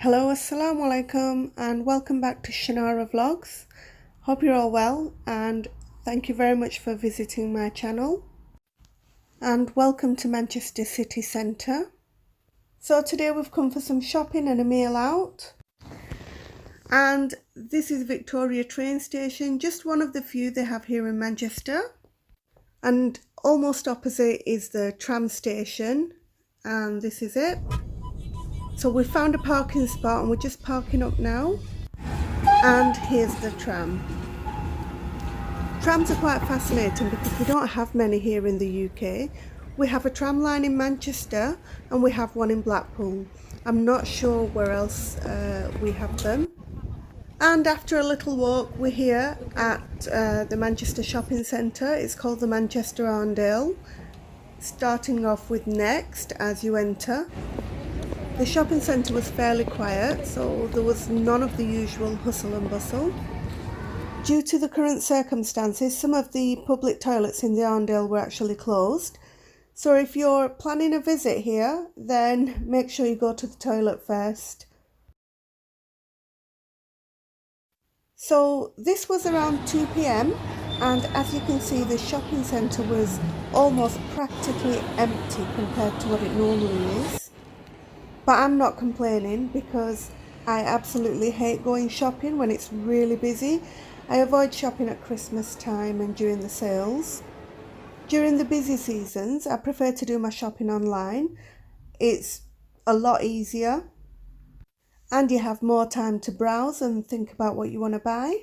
Hello, assalamu alaikum, and welcome back to Shanara Vlogs. Hope you're all well, and thank you very much for visiting my channel. And welcome to Manchester City Centre. So today we've come for some shopping and a meal out. And this is Victoria train station, just one of the few they have here in Manchester. And almost opposite is the tram station, and this is it. So we found a parking spot and we're just parking up now. And here's the tram. Trams are quite fascinating because we don't have many here in the UK. We have a tram line in Manchester and we have one in Blackpool. I'm not sure where else we have them. And after a little walk, we're here at the Manchester Shopping Centre. It's called the Manchester Arndale. Starting off with Next as you enter. The shopping centre was fairly quiet, so there was none of the usual hustle and bustle. Due to the current circumstances, some of the public toilets in the Arndale were actually closed. So if you're planning a visit here, then make sure you go to the toilet first. So this was around 2 p.m. and as you can see, the shopping centre was almost practically empty compared to what it normally is. But I'm not complaining because I absolutely hate going shopping when it's really busy. I avoid shopping at Christmas time and during the sales. During the busy seasons, I prefer to do my shopping online. It's a lot easier and you have more time to browse and think about what you want to buy.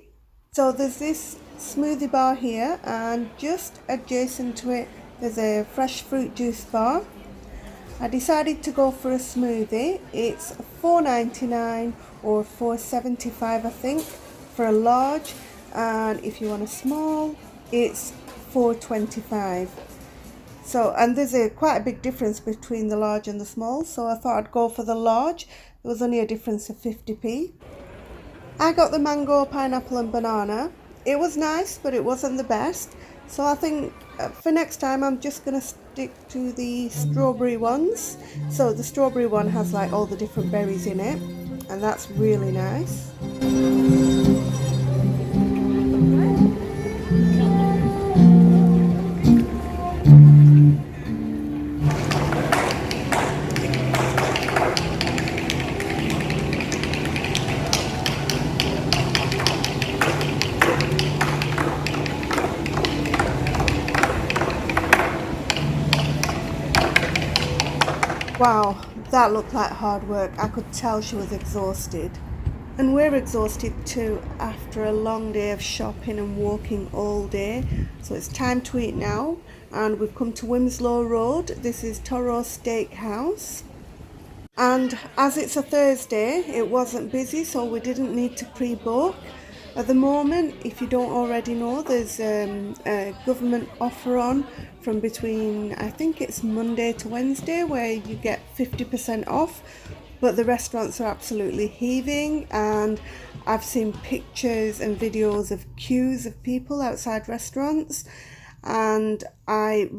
So there's this smoothie bar here, and just adjacent to it there's a fresh fruit juice bar. I decided to go for a smoothie. It's $4.99 or $4.75 I think for a large, and if you want a small it's $4.25. So, and there's quite a big difference between the large and the small, so I thought I'd go for the large. There was only a difference of 50p. I got the mango, pineapple and banana. It was nice, but it wasn't the best. So I think for next time I'm just going to stick to the strawberry ones. So the strawberry one has like all the different berries in it, and that's really nice. Wow, that looked like hard work. I could tell she was exhausted. And we're exhausted too after a long day of shopping and walking all day. So it's time to eat now. And we've come to Winslow Road. This is Toro Steakhouse. And as it's a Thursday, it wasn't busy, so we didn't need to pre-book. At the moment, if you don't already know, there's a government offer on from between, I think it's Monday to Wednesday, where you get 50% off, but the restaurants are absolutely heaving, and I've seen pictures and videos of queues of people outside restaurants, and I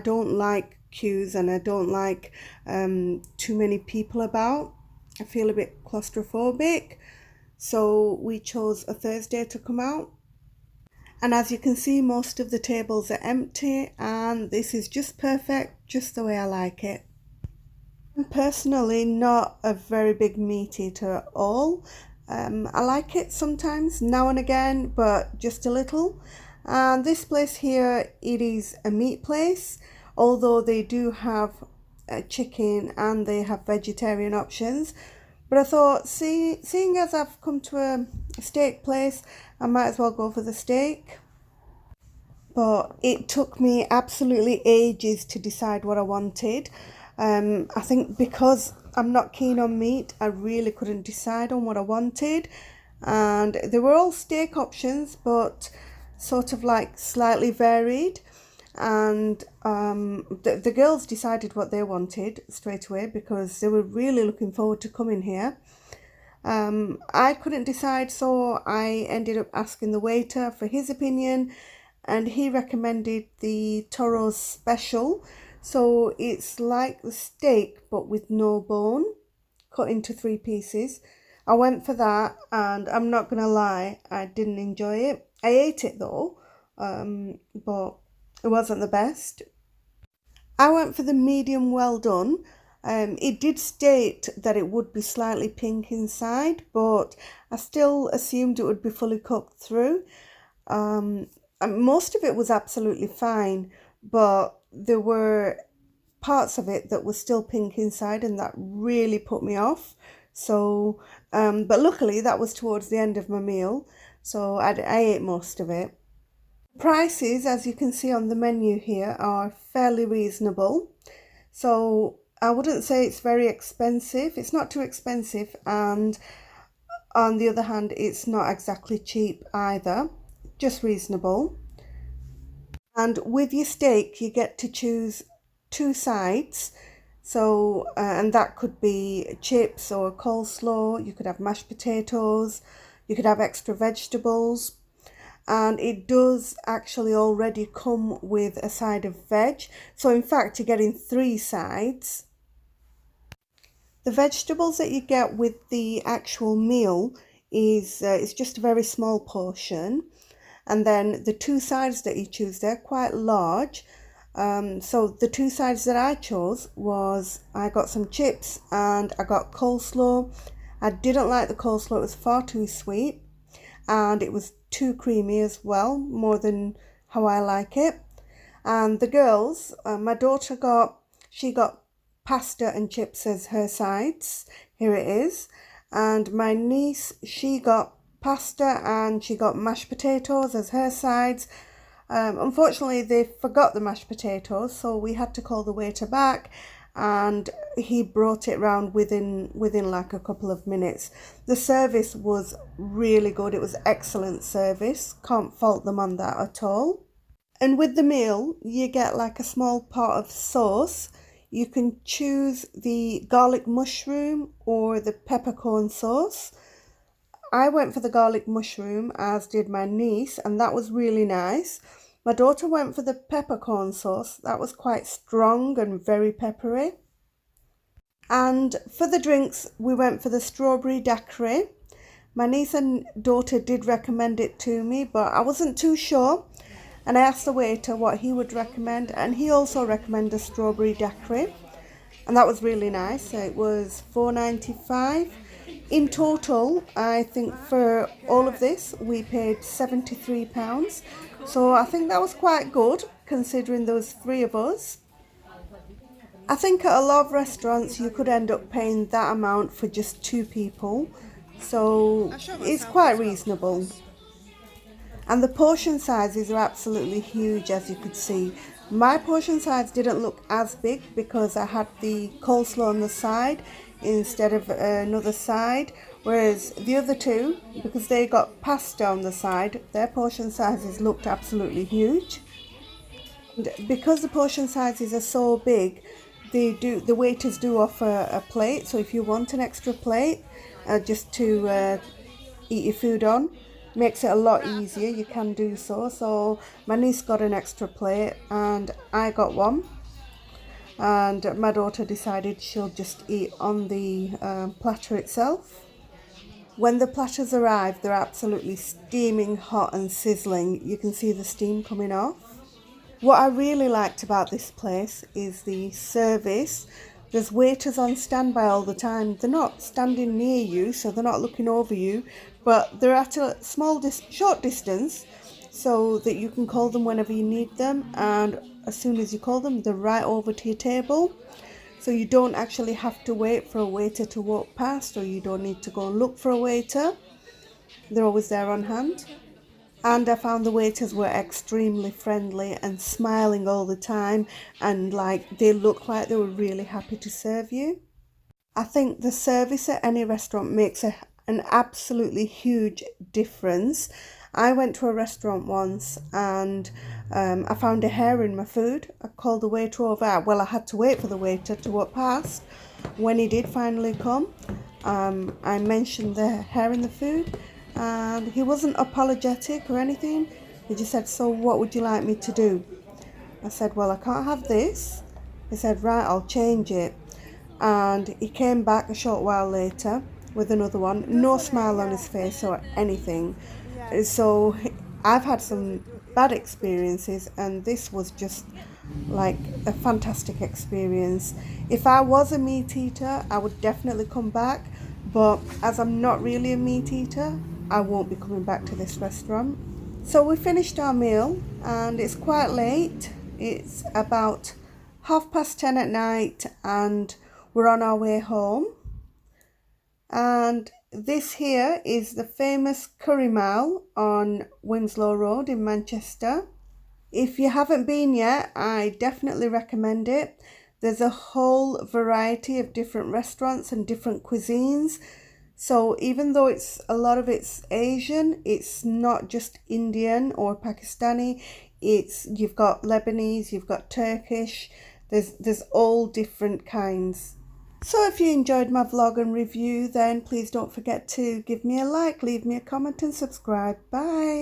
don't like queues, and I don't like too many people about. I feel a bit claustrophobic. So we chose a Thursday to come out, and as you can see, most of the tables are empty, and this is just perfect, just the way I like it. I'm personally not a very big meat eater at all. I like it sometimes, now and again, but just a little. And this place here, it is a meat place, although they do have chicken and they have vegetarian options. But I thought, seeing as I've come to a steak place, I might as well go for the steak. But it took me absolutely ages to decide what I wanted. I think because I'm not keen on meat, I really couldn't decide on what I wanted. And they were all steak options, but sort of like slightly varied. And the girls decided what they wanted straight away because they were really looking forward to coming here. I couldn't decide, so I ended up asking the waiter for his opinion, and he recommended the Toro special. So it's like the steak but with no bone, cut into 3 pieces. I went for that, and I'm not gonna lie, I didn't enjoy it. I ate it though, but it wasn't the best. I went for the medium well done. It did state that it would be slightly pink inside, but I still assumed it would be fully cooked through. And most of it was absolutely fine, but there were parts of it that were still pink inside, and that really put me off. So, but luckily that was towards the end of my meal, so I ate most of it. Prices, as you can see on the menu here, are fairly reasonable. So I wouldn't say it's very expensive. It's not too expensive, and on the other hand, it's not exactly cheap either. Just reasonable. And with your steak, you get to choose 2 sides. So, and that could be chips or coleslaw. You could have mashed potatoes. You could have extra vegetables. And it does actually already come with a side of veg. So in fact, you're getting 3 sides. The vegetables that you get with the actual meal is it's just a very small portion. And then the 2 sides that you choose, they're quite large. So the 2 sides that I chose was, I got some chips and I got coleslaw. I didn't like the coleslaw, it was far too sweet, and it was too creamy as well, more than how I like it. And the girls, my daughter got pasta and chips as her sides. Here it is. And my niece, she got pasta and she got mashed potatoes as her sides. Unfortunately, they forgot the mashed potatoes, so we had to call the waiter back, and he brought it round within like a couple of minutes. The service was really good. It was excellent service. Can't fault them on that at all. And with the meal, you get like a small pot of sauce. You can choose the garlic mushroom or the peppercorn sauce. I went for the garlic mushroom, as did my niece, and that was really nice. My daughter went for the peppercorn sauce. That was quite strong and very peppery. And for the drinks, we went for the strawberry daiquiri. My niece and daughter did recommend it to me, but I wasn't too sure. And I asked the waiter what he would recommend, and he also recommended a strawberry daiquiri. And that was really nice. It was $4.95. In total, I think for all of this, we paid £73. So I think that was quite good, considering there was 3 of us. I think at a lot of restaurants, you could end up paying that amount for just 2 people. So it's quite reasonable. And the portion sizes are absolutely huge, as you could see. My portion size didn't look as big because I had the coleslaw on the side instead of another side, whereas the other 2, because they got pasta on the side, their portion sizes looked absolutely huge. And because the portion sizes are so big, the waiters do offer a plate, so if you want an extra plate just to eat your food on, makes it a lot easier, you can do so. So my niece got an extra plate and I got one, and my daughter decided she'll just eat on the platter itself. When the platters arrive, they're absolutely steaming hot and sizzling. You can see the steam coming off. What I really liked about this place is the service. There's waiters on standby all the time. They're not standing near you, so they're not looking over you, but they're at a short distance, so that you can call them whenever you need them, and as soon as you call them, they're right over to your table. So you don't actually have to wait for a waiter to walk past, or you don't need to go and look for a waiter. They're always there on hand. And I found the waiters were extremely friendly and smiling all the time, and like they looked like they were really happy to serve you. I think the service at any restaurant makes an absolutely huge difference. I went to a restaurant once and I found a hair in my food. I called the waiter over. Well, I had to wait for the waiter to walk past. When he did finally come, I mentioned the hair in the food, and he wasn't apologetic or anything. He just said, "So what would you like me to do?" I said, "Well, I can't have this." He said, "Right, I'll change it." and he came back a short while later with another one. No smile on his face or anything. So I've had some bad experiences, and this was just like a fantastic experience. If I was a meat eater, I would definitely come back, but as I'm not really a meat eater, I won't be coming back to this restaurant. So we finished our meal, and it's quite late. It's about 10:30 at night, and we're on our way home. And this here is the famous Curry Mile on Winslow Road in Manchester. If you haven't been yet, I definitely recommend it. There's a whole variety of different restaurants and different cuisines. So even though a lot of it's Asian, it's not just Indian or Pakistani. You've got Lebanese, you've got Turkish. There's all different kinds. So if you enjoyed my vlog and review, then please don't forget to give me a like, leave me a comment and subscribe. Bye.